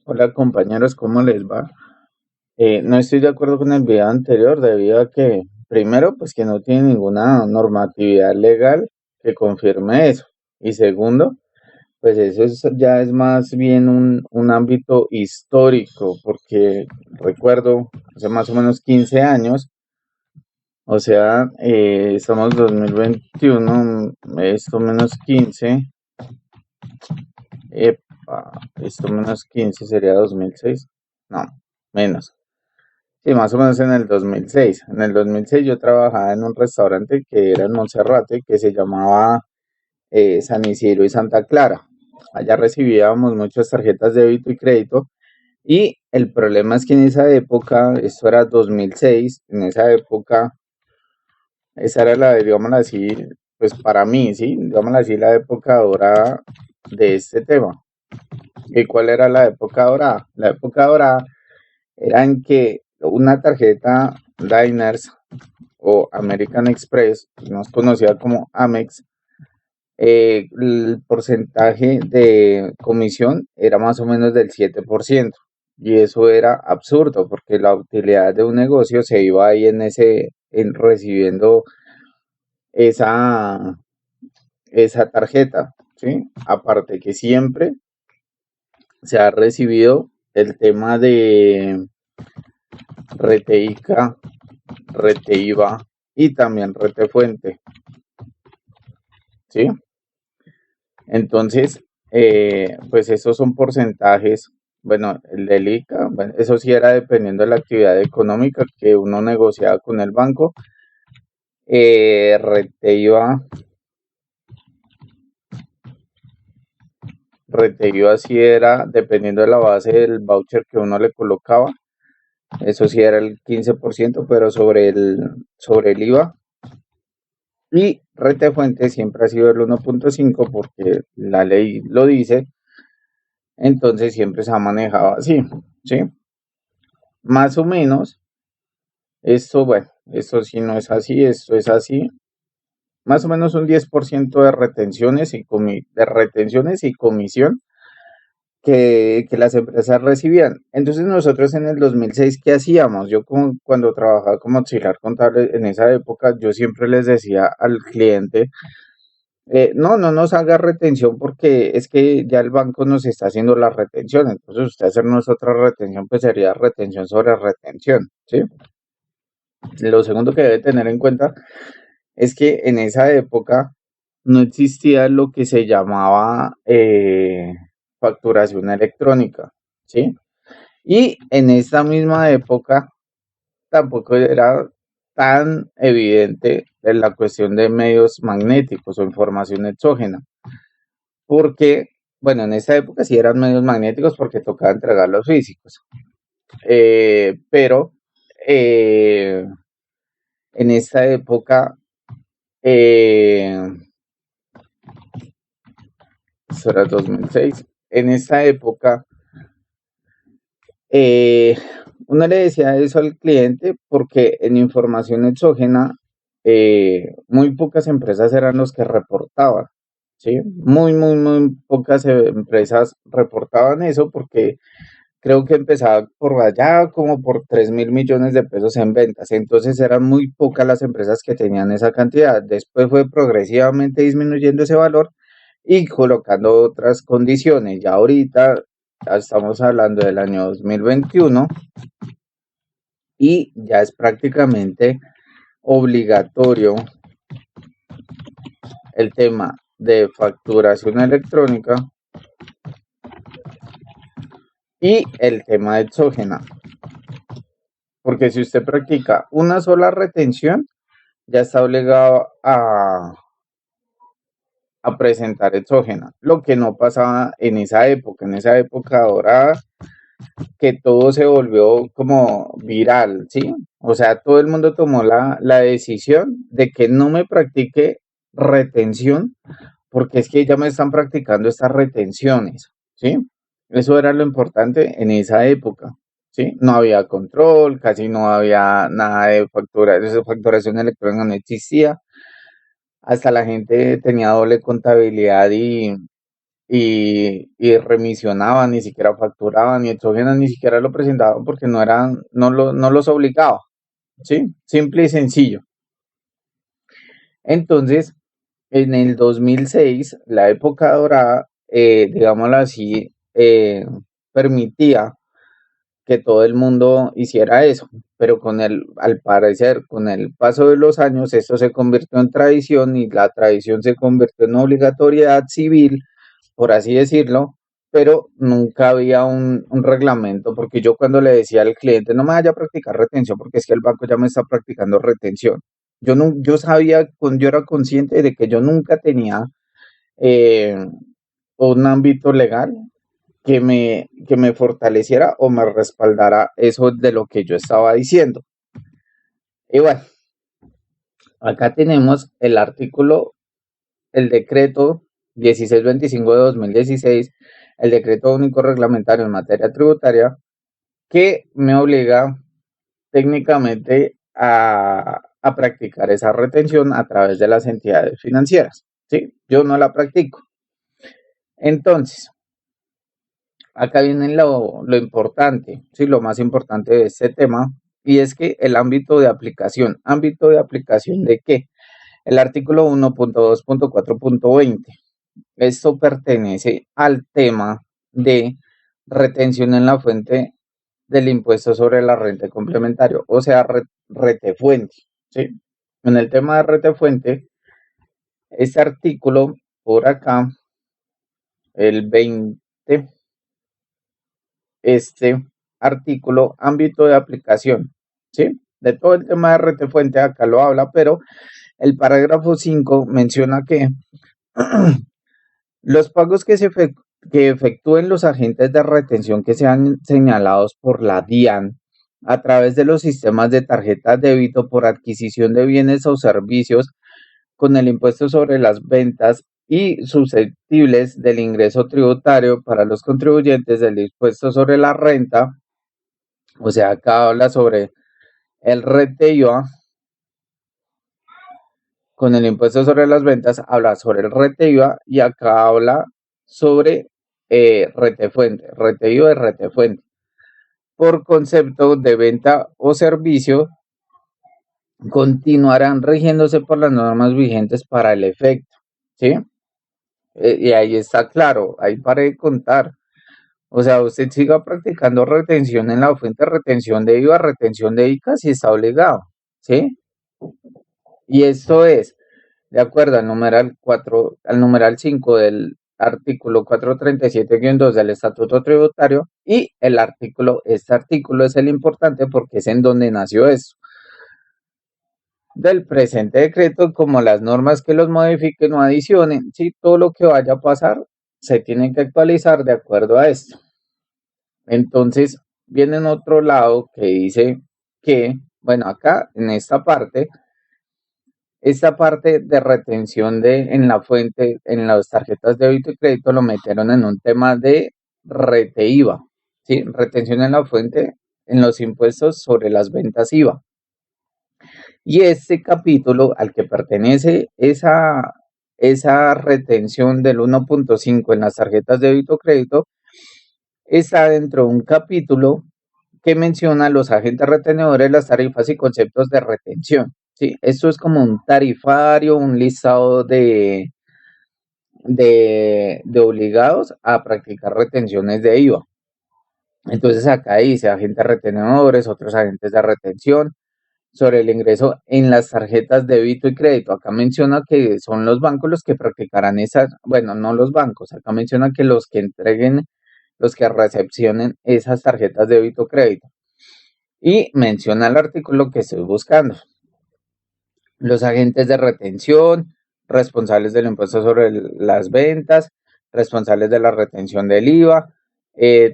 Hola compañeros, ¿cómo les va? No estoy de acuerdo con el video anterior debido a que, primero, pues que no tiene ninguna normatividad legal que confirme eso. Y segundo, pues ya es más bien un ámbito histórico, porque recuerdo hace más o menos 15 años, o sea, estamos 2021, esto menos 15, esto menos 15 sería 2006, no, menos. Sí, más o menos en el 2006. En el 2006 yo trabajaba en un restaurante que era en Monserrate, que se llamaba San Isidro y Santa Clara. Allá recibíamos muchas tarjetas de débito y crédito. Y el problema es que en esa época, esto era 2006, en esa época, esa era digámoslo así, pues para mí, ¿sí? Digámoslo así, la época dorada de este tema. ¿Y cuál era la época dorada? La época dorada era en que una tarjeta Diners o American Express, más conocida como Amex, el porcentaje de comisión era más o menos del 7%. Y eso era absurdo porque la utilidad de un negocio se iba ahí en recibiendo esa, esa tarjeta, ¿sí? Aparte que siempre se ha recibido el tema de Reteica, Reteiva y también Retefuente, ¿sí? Entonces, pues esos son porcentajes. Bueno, el del ICA, bueno, eso sí era dependiendo de la actividad económica que uno negociaba con el banco. Rete IVA sí era dependiendo de la base del voucher que uno le colocaba. Eso sí era el 15%, pero sobre el IVA. Y Rete Fuente siempre ha sido el 1.5 porque la ley lo dice. Entonces siempre se ha manejado así, ¿sí? Más o menos, esto, bueno, esto sí no es así, esto es así. Más o menos un 10% de retenciones y comisión que las empresas recibían. Entonces nosotros en el 2006, ¿qué hacíamos? Yo cuando trabajaba como auxiliar contable en esa época, yo siempre les decía al cliente, no, no nos haga retención porque es que ya el banco nos está haciendo la retención. Entonces usted hacernos otra retención, pues sería retención sobre retención, ¿sí? Lo segundo que debe tener en cuenta es que en esa época no existía lo que se llamaba facturación electrónica, ¿sí? Y en esta misma época tampoco era tan evidente en la cuestión de medios magnéticos o información exógena, porque, bueno, en esa época sí eran medios magnéticos porque tocaba entregar los físicos, pero eh, en esta época, eh, eso era 2006, en esta época, eh, uno le decía eso al cliente porque en información exógena, muy pocas empresas eran los que reportaban, ¿sí? Muy, muy, muy pocas empresas reportaban eso porque creo que empezaba por allá como por 3.000 millones de pesos en ventas. Entonces eran muy pocas las empresas que tenían esa cantidad. Después fue progresivamente disminuyendo ese valor y colocando otras condiciones. Ya ahorita ya estamos hablando del año 2021 y ya es prácticamente obligatorio el tema de facturación electrónica y el tema de exógena. Porque si usted practica una sola retención, ya está obligado a presentar exógena, lo que no pasaba en esa época dorada, que todo se volvió como viral, ¿sí? O sea, todo el mundo tomó la decisión de que no me practique retención, porque es que ya me están practicando estas retenciones, ¿sí? Eso era lo importante en esa época, ¿sí? No había control, casi no había nada de facturación electrónica no existía, hasta la gente tenía doble contabilidad y remisionaban, ni siquiera facturaban, y exógenas ni siquiera lo presentaban porque no los obligaba, ¿sí? Simple y sencillo. Entonces, en el 2006, la época dorada, digámoslo así, permitía que todo el mundo hiciera eso, pero al parecer, con el paso de los años, esto se convirtió en tradición y la tradición se convirtió en obligatoriedad civil, por así decirlo, pero nunca había un reglamento, porque yo cuando le decía al cliente, no me vaya a practicar retención, porque es que el banco ya me está practicando retención. Yo sabía, yo era consciente de que yo nunca tenía eh, un ámbito legal que me fortaleciera o me respaldara eso de lo que yo estaba diciendo. Y bueno, acá tenemos el artículo, el decreto 1625 de 2016, el decreto único reglamentario en materia tributaria, que me obliga técnicamente a practicar esa retención a través de las entidades financieras. ¿Sí? Yo no la practico. Entonces, acá viene lo importante, ¿sí? Lo más importante de este tema, y es que el ¿ámbito de aplicación de qué? El artículo 1.2.4.20. Esto pertenece al tema de retención en la fuente del impuesto sobre la renta complementario, o sea, retefuente, ¿sí? En el tema de retefuente, este artículo por acá, el 20, este artículo, ámbito de aplicación, ¿sí? De todo el tema de retefuente, acá lo habla, pero el parágrafo 5 menciona que los pagos que efectúen los agentes de retención que sean señalados por la DIAN a través de los sistemas de tarjeta débito por adquisición de bienes o servicios con el impuesto sobre las ventas y susceptibles del ingreso tributario para los contribuyentes del impuesto sobre la renta, o sea, acá habla sobre el RETE IVA, con el impuesto sobre las ventas habla sobre el RETE IVA y acá habla sobre retefuente, RETE IVA y retefuente. Por concepto de venta o servicio, continuarán rigiéndose por las normas vigentes para el efecto, ¿sí? Y ahí está claro, ahí para de contar. O sea, usted siga practicando retención en la fuente, retención de IVA, retención de ICA si está obligado, ¿sí? Y esto es, de acuerdo al numeral 5 del artículo 437-2 del Estatuto Tributario y este artículo es el importante porque es en donde nació esto. Del presente decreto, como las normas que los modifiquen o adicionen, si todo lo que vaya a pasar se tiene que actualizar de acuerdo a esto. Entonces, viene en otro lado que dice que, bueno, acá en esta parte de retención en la fuente, en las tarjetas de débito y crédito, lo metieron en un tema de rete IVA, ¿sí? Retención en la fuente en los impuestos sobre las ventas IVA. Y este capítulo al que pertenece esa retención del 1.5 en las tarjetas de débito y crédito está dentro de un capítulo que menciona los agentes retenedores, las tarifas y conceptos de retención. Sí, esto es como un tarifario, un listado de obligados a practicar retenciones de IVA. Entonces acá dice agentes retenedores, otros agentes de retención sobre el ingreso en las tarjetas de débito y crédito. Acá menciona que son los bancos los que practicarán esas, bueno, no los bancos, acá menciona que los que entreguen, los que recepcionen esas tarjetas de débito y crédito. Y menciona el artículo que estoy buscando. Los agentes de retención, responsables del impuesto sobre las ventas, responsables de la retención del IVA,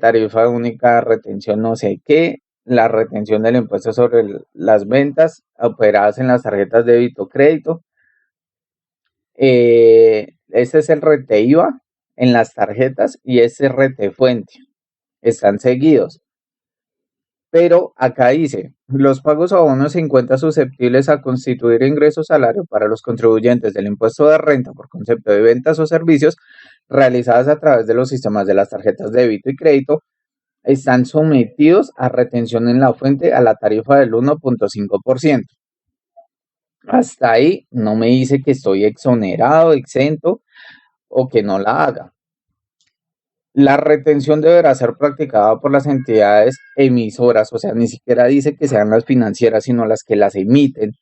tarifa única, retención no sé qué, la retención del impuesto sobre las ventas operadas en las tarjetas de débito crédito. Este es el rete IVA en las tarjetas y este rete fuente. Están seguidos. Pero acá dice, los pagos a bonos se encuentran susceptibles a constituir ingreso salario para los contribuyentes del impuesto de renta por concepto de ventas o servicios realizadas a través de los sistemas de las tarjetas de débito y crédito, están sometidos a retención en la fuente a la tarifa del 1.5%. Hasta ahí no me dice que estoy exonerado, exento o que no la haga. La retención deberá ser practicada por las entidades emisoras, o sea, ni siquiera dice que sean las financieras, sino las que las emiten,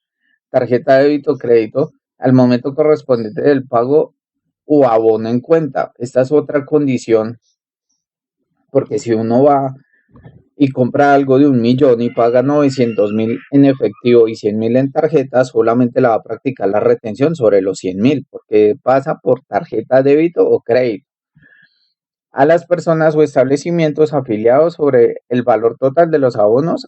tarjeta de débito o crédito, al momento correspondiente del pago o abono en cuenta. Esta es otra condición, porque si uno va y compra algo de 1.000.000 y paga 900.000 en efectivo y 100.000 en tarjeta, solamente la va a practicar la retención sobre los 100.000, porque pasa por tarjeta de débito o crédito a las personas o establecimientos afiliados sobre el valor total de los abonos,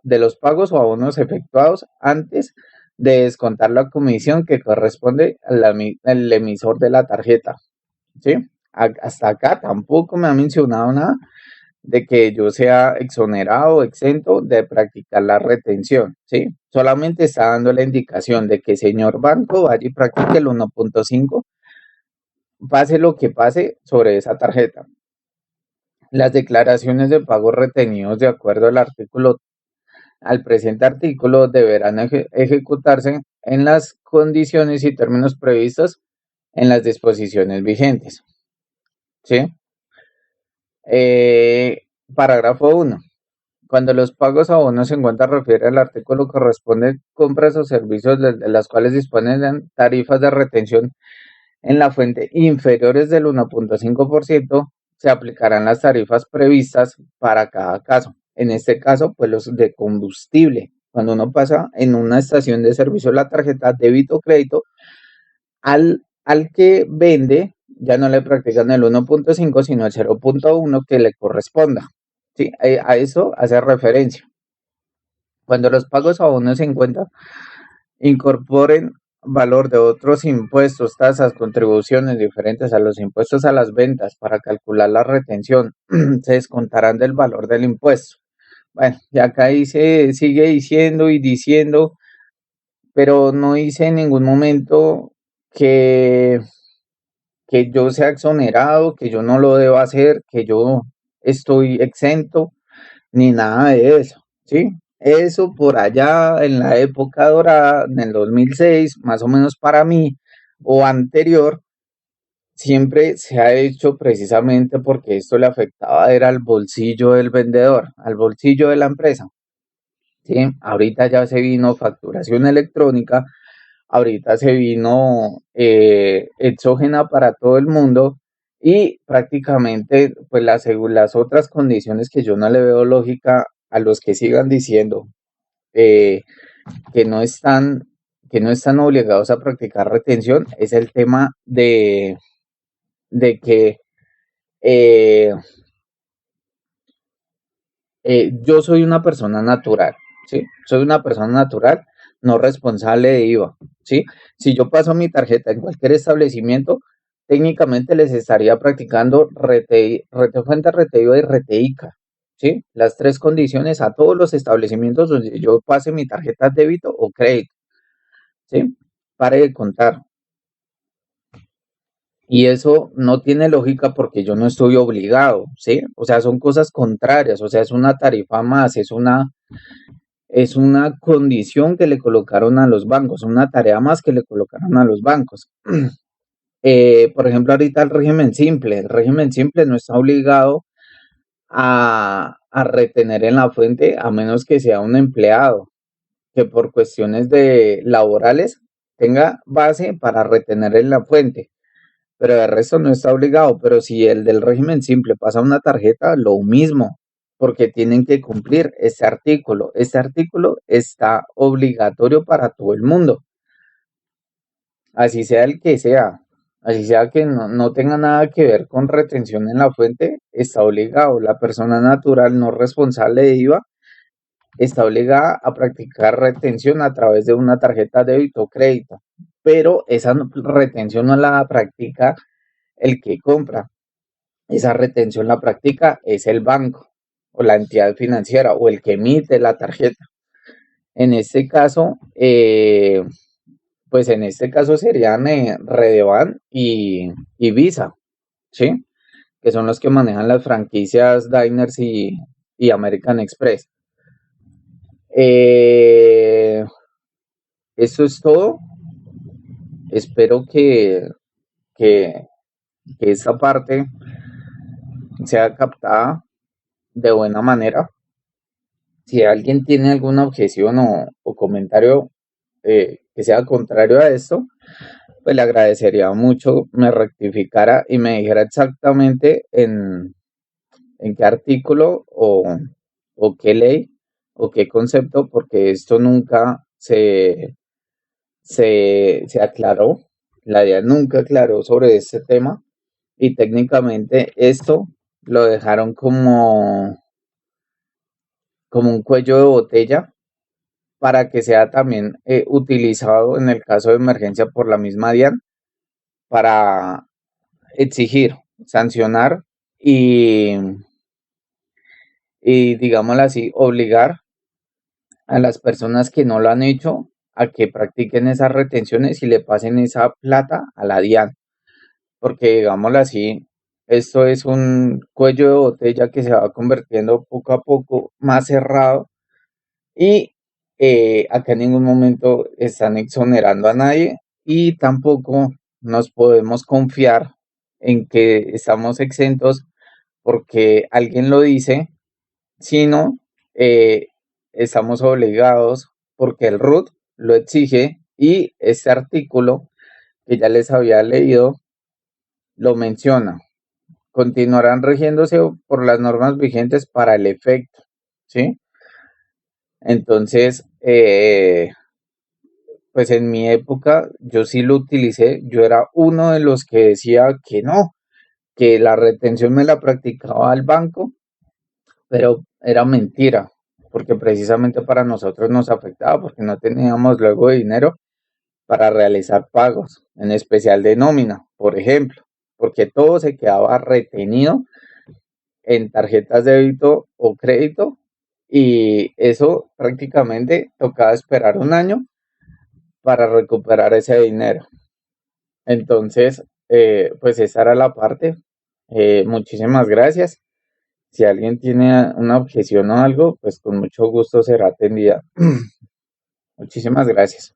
de los pagos o abonos efectuados antes de descontar la comisión que corresponde al emisor de la tarjeta. ¿Sí? Hasta acá tampoco me ha mencionado nada de que yo sea exonerado o exento de practicar la retención, ¿sí? Solamente está dando la indicación de que señor banco vaya y practique el 1.5, pase lo que pase sobre esa tarjeta. Las declaraciones de pagos retenidos de acuerdo al presente artículo deberán ejecutarse en las condiciones y términos previstos en las disposiciones vigentes. ¿Sí? Parágrafo 1. Cuando los pagos a bonos en cuenta refiere al artículo corresponde compras o servicios de las cuales disponen de tarifas de retención en la fuente inferiores del 1.5%, se aplicarán las tarifas previstas para cada caso. En este caso, pues los de combustible. Cuando uno pasa en una estación de servicio la tarjeta débito o crédito, al que vende ya no le practican el 1.5, sino el 0.1 que le corresponda. ¿Sí? A eso hace referencia. Cuando los pagos a bonos en cuenta incorporen valor de otros impuestos, tasas, contribuciones diferentes a los impuestos a las ventas para calcular la retención, se descontarán del valor del impuesto. Bueno, y acá dice, sigue diciendo y diciendo, pero no dice en ningún momento que, que yo sea exonerado, que yo no lo deba hacer, que yo estoy exento, ni nada de eso, ¿sí? Eso por allá en la época dorada, en el 2006, más o menos para mí, o anterior, siempre se ha hecho precisamente porque esto le afectaba, era al bolsillo del vendedor, al bolsillo de la empresa, ¿sí? Ahorita ya se vino facturación electrónica, ahorita se vino exógena para todo el mundo y prácticamente pues las otras condiciones que yo no le veo lógica a los que sigan diciendo eh, que no están que no están obligados a practicar retención es el tema de que eh, yo soy una persona natural, ¿sí? Soy una persona natural, no responsable de IVA, ¿sí? Si yo paso mi tarjeta en cualquier establecimiento, técnicamente les estaría practicando fuente rete IVA y rete ICA, ¿sí? Las tres condiciones a todos los establecimientos donde yo pase mi tarjeta débito o crédito, ¿sí? Pare de contar. Y eso no tiene lógica porque yo no estoy obligado, ¿sí? O sea, son cosas contrarias, o sea, es una tarifa más, es una condición que le colocaron a los bancos, una tarea más que le colocaron a los bancos. Por ejemplo, ahorita el régimen simple no está obligado a retener en la fuente a menos que sea un empleado que por cuestiones de laborales tenga base para retener en la fuente, pero de resto no está obligado. Pero si el del régimen simple pasa una tarjeta, lo mismo, porque tienen que cumplir este artículo. Este artículo está obligatorio para todo el mundo, así sea el que sea, así sea que no tenga nada que ver con retención en la fuente, está obligado. La persona natural no responsable de IVA está obligada a practicar retención a través de una tarjeta de débito o crédito, pero esa retención no la practica el que compra, esa retención la practica es el banco. o la entidad financiera o el que emite la tarjeta. En este caso, pues en este caso serían Redevan y Visa, ¿sí? Que son los que manejan las franquicias Diners y American Express. Eh, Eso es todo. Espero que, que esta parte sea captada de buena manera. Si alguien tiene alguna objeción o comentario que sea contrario a esto, pues le agradecería mucho me rectificara y me dijera exactamente en qué artículo o qué ley o qué concepto, porque esto nunca se aclaró, la DIAN nunca aclaró sobre este tema y técnicamente esto lo dejaron como un cuello de botella para que sea también utilizado en el caso de emergencia por la misma DIAN para exigir, sancionar y, y digámoslo así, obligar a las personas que no lo han hecho a que practiquen esas retenciones y le pasen esa plata a la DIAN. Porque digámoslo así, esto es un cuello de botella que se va convirtiendo poco a poco más cerrado y acá en ningún momento están exonerando a nadie y tampoco nos podemos confiar en que estamos exentos porque alguien lo dice, sino eh, estamos obligados porque el RUT lo exige y este artículo que ya les había leído lo menciona. Continuarán rigiéndose por las normas vigentes para el efecto, ¿sí? Entonces, pues en mi época yo sí lo utilicé, yo era uno de los que decía que no, que la retención me la practicaba el banco, pero era mentira, porque precisamente para nosotros nos afectaba, porque no teníamos luego dinero para realizar pagos, en especial de nómina, por ejemplo, porque todo se quedaba retenido en tarjetas de débito o crédito y eso prácticamente tocaba esperar un año para recuperar ese dinero. Entonces, pues esa era la parte. Muchísimas gracias. Si alguien tiene una objeción o algo, pues con mucho gusto será atendida. Muchísimas gracias.